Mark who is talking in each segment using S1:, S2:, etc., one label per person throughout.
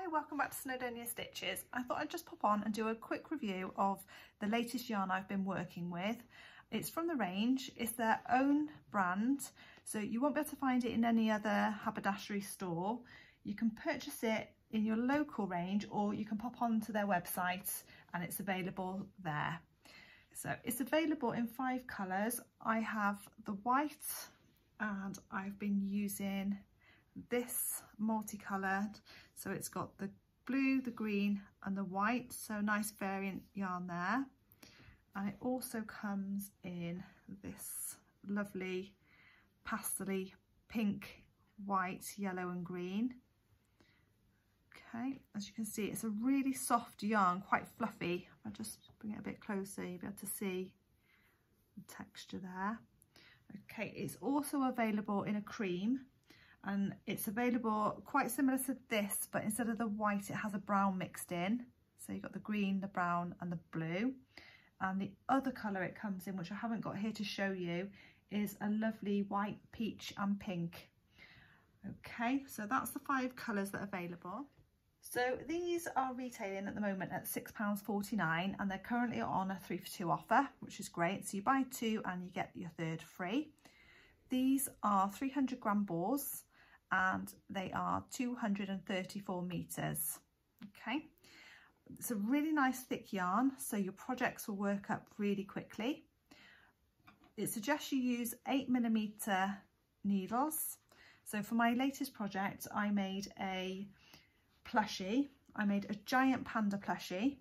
S1: Hi, welcome back to Snowdonia Stitches. I thought I'd just pop on and do a quick review of the latest yarn I've been working with. It's from the range, it's their own brand, so you won't be able to find it in any other haberdashery store. You can purchase it in your local range or you can pop onto their website and it's available there. So it's available in 5 colours. I have the white and I've been using this multicoloured, so it's got the blue, the green and the white, so nice variant yarn there. And it also comes in this lovely pastel-y pink, white, yellow and green. Okay, as you can see, it's a really soft yarn, quite fluffy. I'll just bring it a bit closer, you'll be able to see the texture there. Okay, it's also available in a cream, and it's available quite similar to this, but instead of the white it has a brown mixed in. So you've got the green, the brown and the blue. And the other colour it comes in, which I haven't got here to show you, is a lovely white, peach and pink. Okay, so that's the 5 colours that are available. So these are retailing at the moment at £6.49 and they're currently on a 3 for 2 offer, which is great. So you buy 2 and you get your 3rd free. These are 300 gram balls and they are 234 meters. Okay, it's a really nice thick yarn, so your projects will work up really quickly. It suggests you use 8mm needles. So for my latest project I made a plushie. I made a giant panda plushie.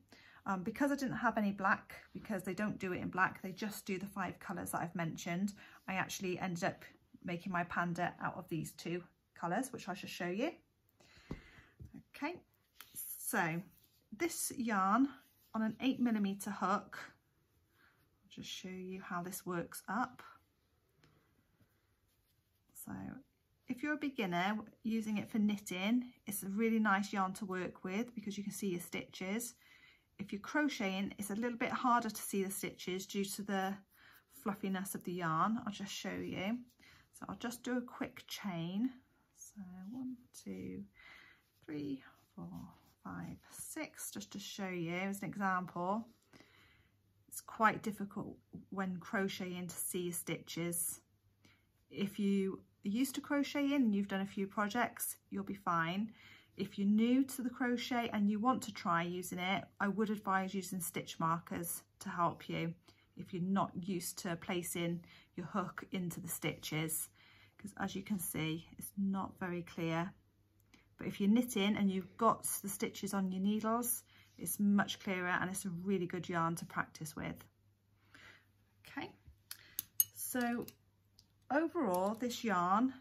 S1: Because I didn't have any black, because they don't do it in black, they just do the 5 colours that I've mentioned, I actually ended up making my panda out of these 2 colours, which I shall show you. Okay, so this yarn on an 8mm hook, I'll just show you how this works up. So if you're a beginner using it for knitting, it's a really nice yarn to work with because you can see your stitches. If you're crocheting, it's a little bit harder to see the stitches due to the fluffiness of the yarn. I'll just show you. So I'll just do a quick chain. So 1, 2, 3, 4, 5, 6, just to show you as an example. It's quite difficult when crocheting to see your stitches. If you are used to crocheting and you've done a few projects, you'll be fine. If you're new to the crochet and you want to try using it, I would advise using stitch markers to help you if you're not used to placing your hook into the stitches, because as you can see it's not very clear. But if you're knitting and you've got the stitches on your needles, it's much clearer and it's a really good yarn to practice with. Okay, so overall this yarn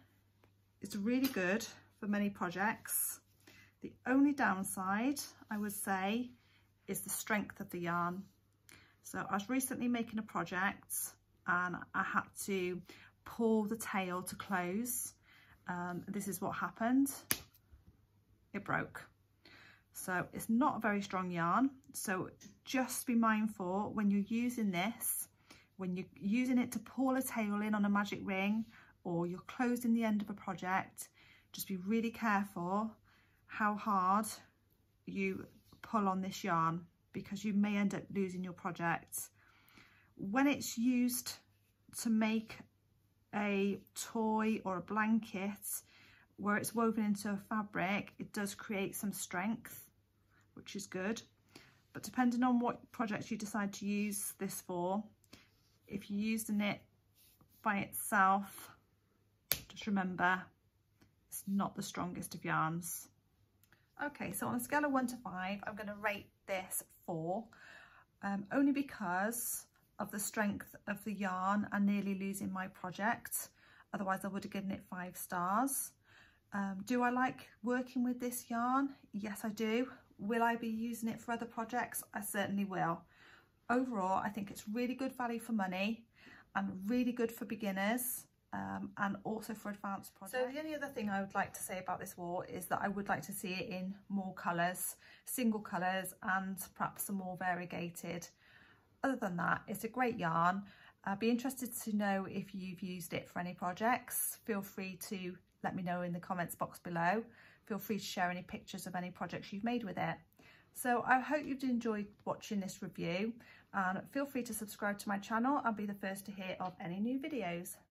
S1: is really good for many projects. The only downside I would say is the strength of the yarn. So I was recently making a project and I had to pull the tail to close. This is what happened. It broke. So it's not a very strong yarn. So just be mindful when you're using this, when you're using it to pull a tail in on a magic ring or you're closing the end of a project, just be really careful how hard you pull on this yarn because you may end up losing your project. When it's used to make a toy or a blanket where it's woven into a fabric, it does create some strength, which is good. But depending on what project you decide to use this for, if you're using it by itself, just remember it's not the strongest of yarns. Okay, so on a scale of 1 to 5, I'm going to rate this 4, only because of the strength of the yarn and nearly losing my project. Otherwise I would have given it 5 stars. Do I like working with this yarn? Yes, I do. Will I be using it for other projects? I certainly will. Overall, I think it's really good value for money and really good for beginners. And also for advanced projects. So the only other thing I would like to say about this wool is that I would like to see it in more colours, single colours and perhaps some more variegated. Other than that, it's a great yarn. I'd be interested to know if you've used it for any projects. Feel free to let me know in the comments box below. feel free to share any pictures of any projects you've made with it. So I hope you've enjoyed watching this review, and feel free to subscribe to my channel and be the first to hear of any new videos.